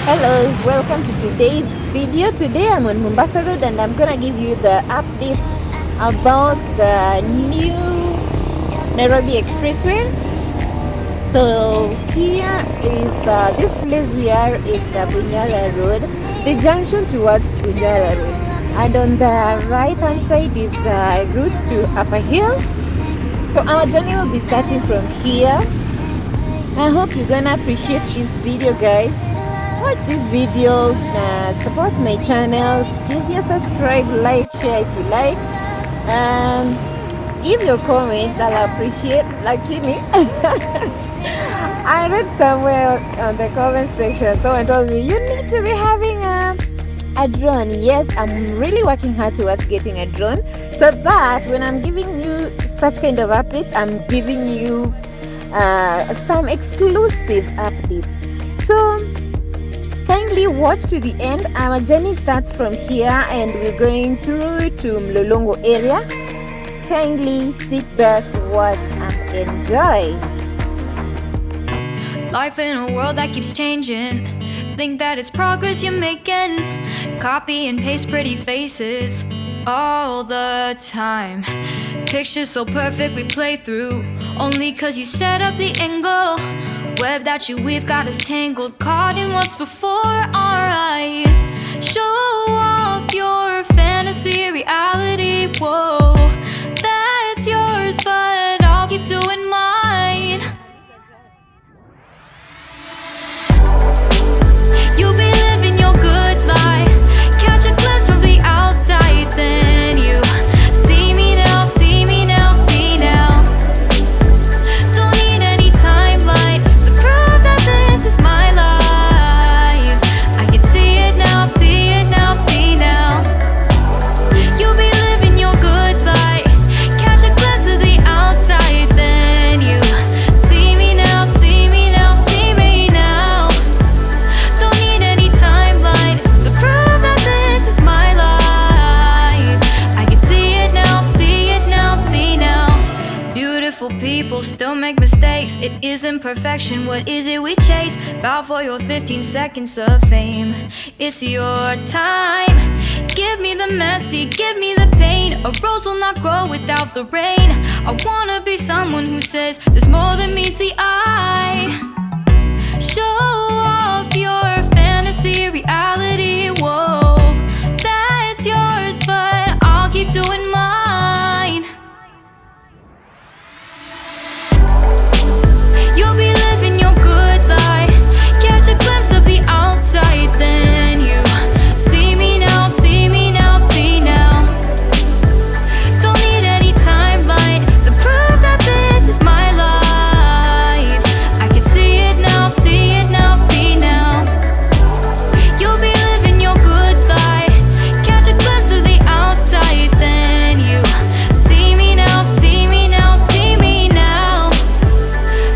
Hello, welcome to today's video. Today I'm on Mombasa Road and I'm gonna give you the updates about the new Nairobi Expressway. So here is this place we are is Bunyanyala Road, the junction towards Bunyanyala Road, and on the right hand side is the route to Upper Hill. So our journey will be starting from here. I hope you're gonna appreciate this video, guys. Watch this video, support my channel, give me a subscribe, like, share if you like, give your comments, I'll appreciate. Lakini I read somewhere on the comment section, someone told me you need to be having a drone. Yes, I'm really working hard towards getting a drone, so that when I'm giving you such kind of updates, I'm giving you some exclusive updates. So kindly watch to the end. Our journey starts from here and we're going through to Mlolongo area. Kindly sit back, watch and enjoy. Life in a world that keeps changing. Think that it's progress you're making. Copy and paste pretty faces all the time. Pictures so perfect we play through, only cause you set up the angle. Web that you weave got us tangled, caught in what's before our eyes. Show off your fantasy reality, whoa, that's yours, but I'll keep doing mine. You'll be living your good life, catch a glimpse from the outside, then you see me now, see me now, see now. Don't need any timeline to prove that this is my life. I can see it now, see it now, see now. You'll be living your good life, catch a glimpse of the outside, then you see me now, see me now, see me now. Don't need any timeline to prove that this is my life. I can see it now, see it now, see now. Beautiful people still make mistakes. It isn't perfection, what is it we chase? Bow for your 15 seconds of fame. It's your time. Give me the messy, give me the pain. A rose will not grow without the rain. I wanna be someone who says there's more than meets the eye. Show off your fantasy reality, whoa, that's yours, but I'll keep doing mine. You'll be living your good life, catch a glimpse of the outside, then you see me now, see me now, see now. Don't need any timeline to prove that this is my life. I can see it now, see it now, see now. You'll be living your good life, catch a glimpse of the outside, then you see me now, see me now, see me now.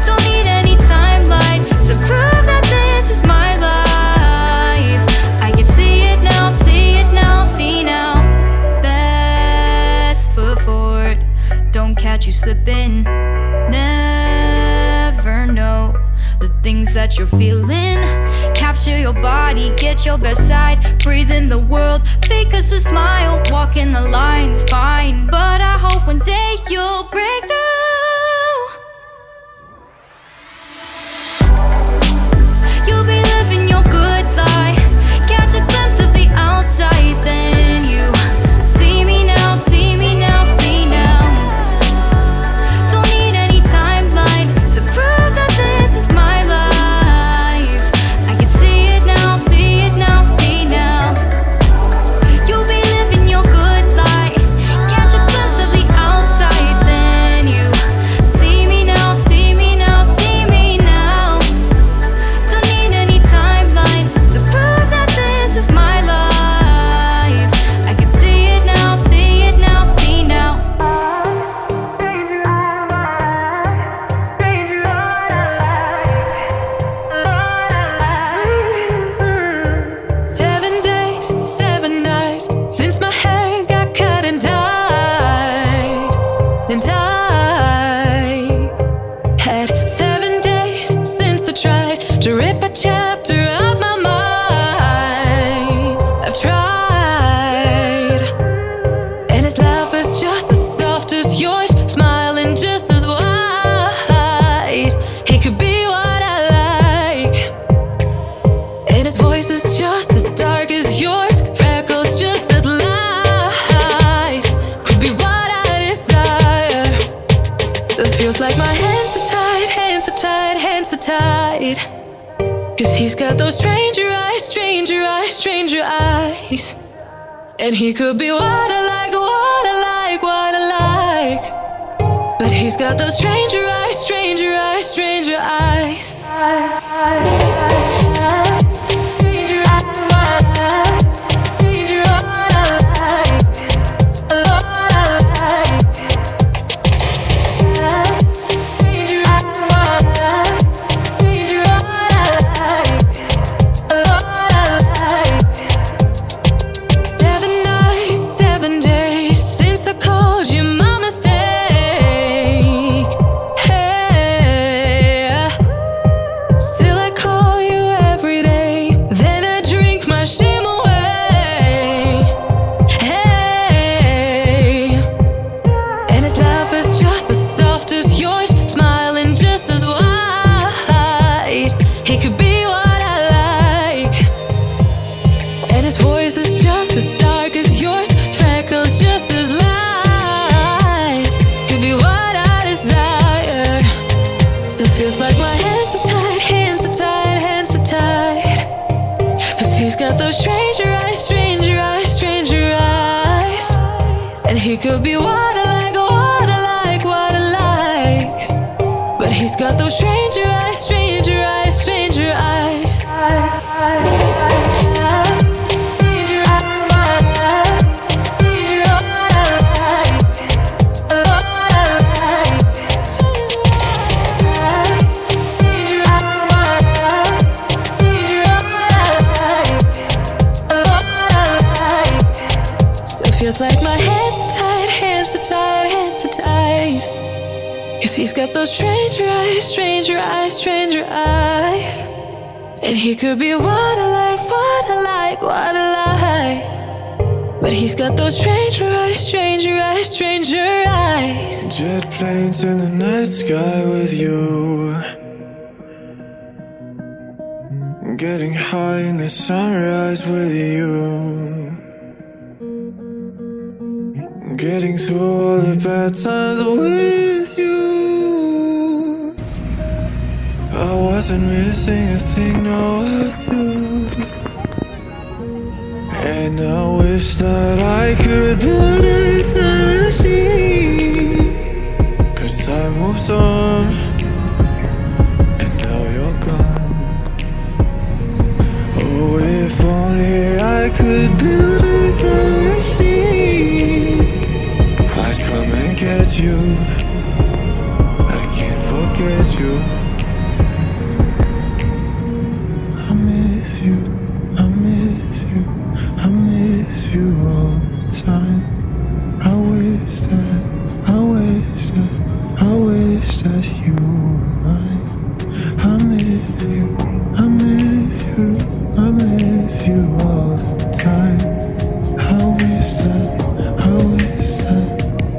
Don't need any timeline to prove that this is my life. I can see it now, see it now, see now. Best foot forward, don't catch you slipping. Never know the things that you're feeling. Capture your body, get your best side. Breathe in the world, fake us a smile. Walk in the lines, fine, but I hope one day you'll break through. You'll be living your good life, catch a glimpse of the outside, then you see me now, see me now, see now. Don't need any timeline to prove that this is my life. I can see it now, see it now, see now. You'll be living your good life, catch a glimpse of the outside, then you see me now, see me now, see me now. Don't need any timeline to prove that this is my life. I can see it now, see it now, see now. 7 days, 7 nights since my head got cut and died. And I've had 7 days since I tried to rip a chapter out my mind. tide. Cause he's got those stranger eyes, stranger eyes, stranger eyes. And he could be what I like, what I like, what I like. But he's got those stranger eyes, stranger eyes, stranger eyes. He could be what I like, what I like, what I like. But he's got those stranger eyes, stranger eyes, stranger eyes. Feels like my hands are tied, hands are tied, hands are tied. Cause he's got those stranger eyes, stranger eyes, stranger eyes. And he could be what I like, what I like, what I like. But he's got those stranger eyes, stranger eyes, stranger eyes. Jet planes in the night sky with you. Getting high in the sunrise with you. Getting through all the bad times with you. I wasn't missing a thing, no I do. And I wish that I could build a time machine. Cause time moves on, and now you're gone. Oh, if only I could build a time machine, I'd come and get you. I can't forget you. I miss you, I miss you, I miss you all the time. I wish that, I wish that, I wish that you were mine. I miss you, I miss you, I miss you all the time. I wish that, I wish that,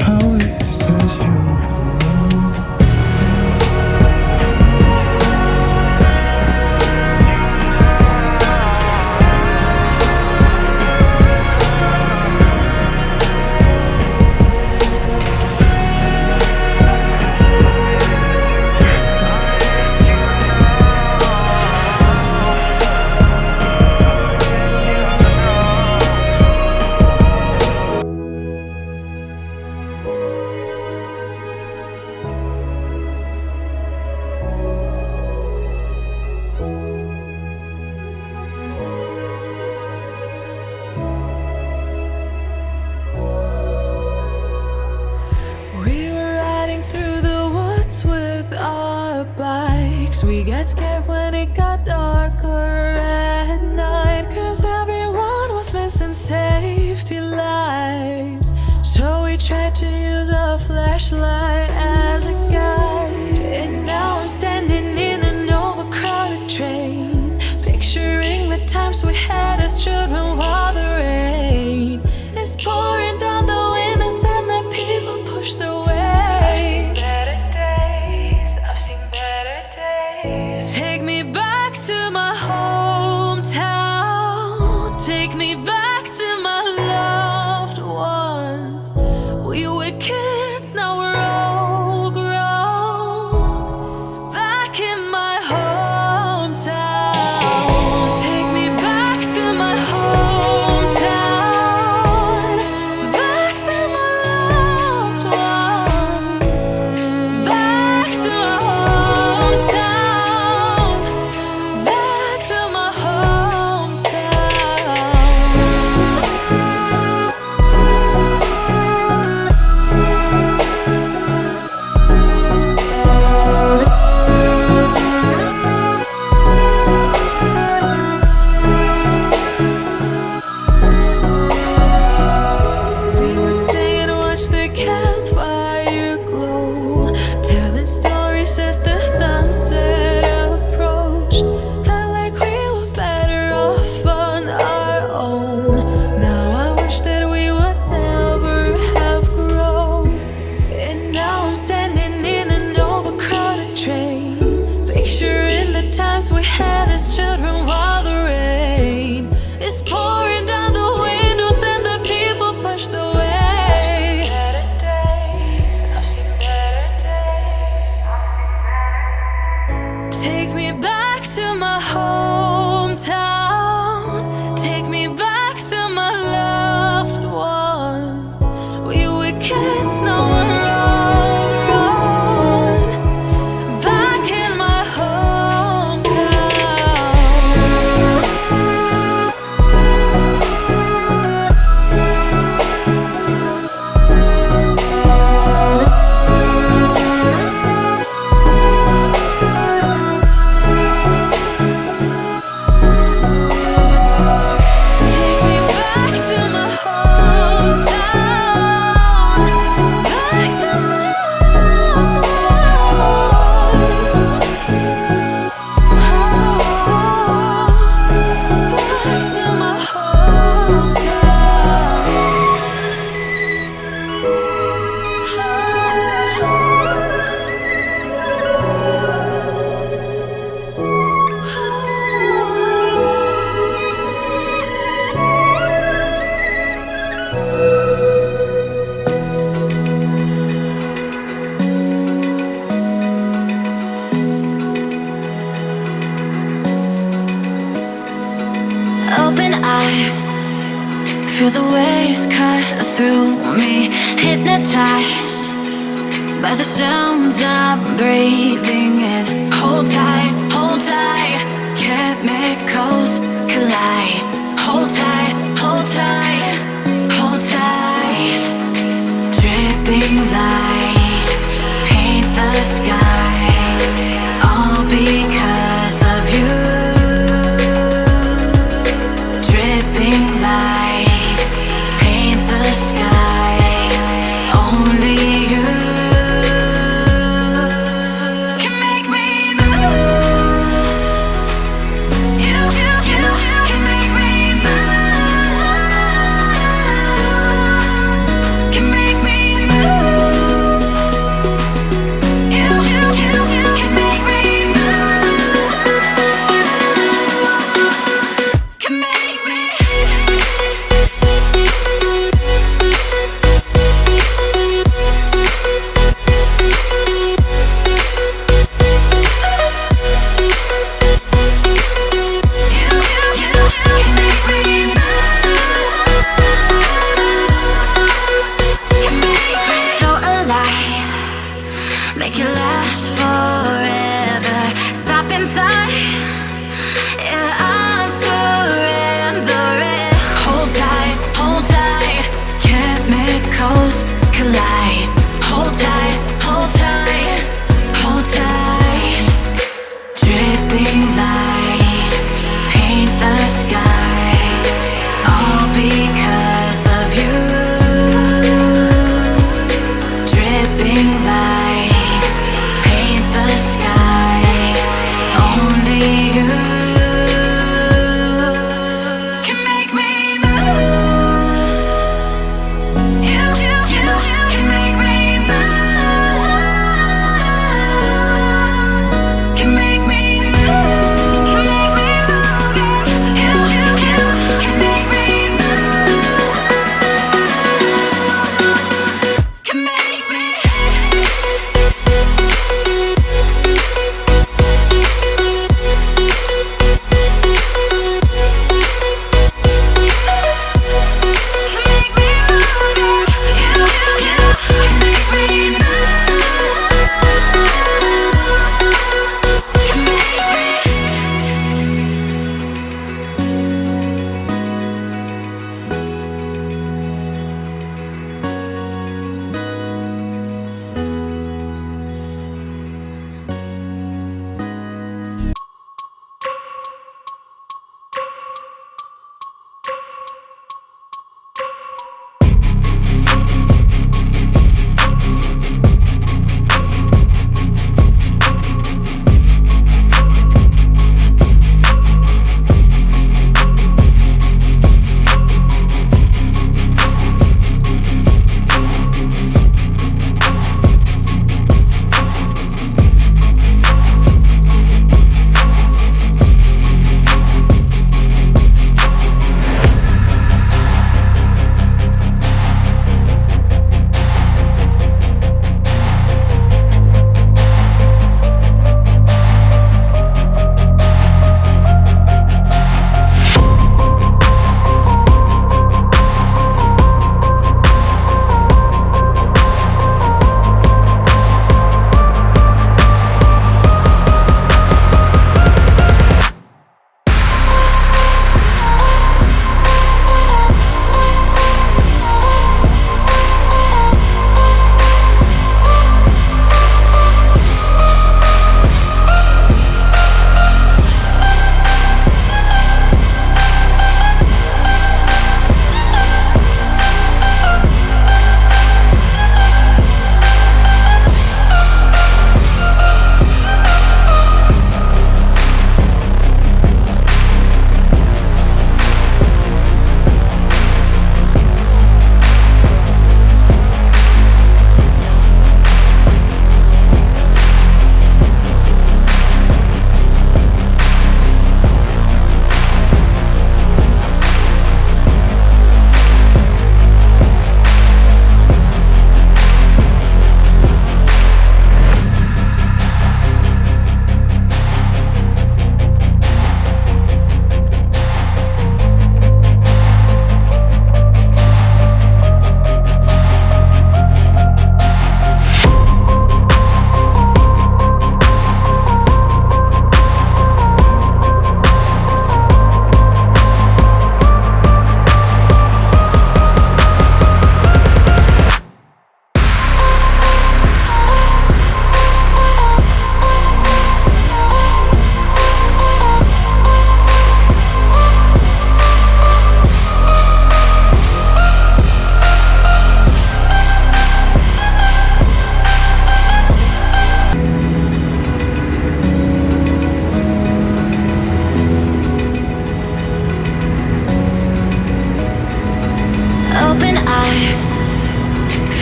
I wish that you were mine. We were riding through the woods with our bikes. We got scared when it got darker at night, cause everyone was missing safety lights. So we tried to use a flashlight as a guide. And now I'm standing in an overcrowded train, picturing the times we had as children while the rain is pouring down the windows and the people push their way. I've seen better days. Take me back to my hometown. Take me back to my loved ones. We were kids, now we're all grown. Back in my home. kids, now we're on the road, back in my hometown. Take me back to my hometown, back to my old back to my open eye, feel the waves cut through me, hypnotized by the sounds I'm breathing in. Hold tight, chemicals collide. Hold tight, hold tight, hold tight. Dripping lights paint the skies, all because of you. Dripping lights paint the skies, only you can make me move. You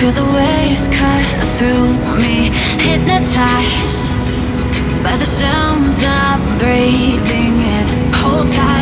Feel the waves cut through me, hypnotized by the sounds I'm breathing in. Hold tight.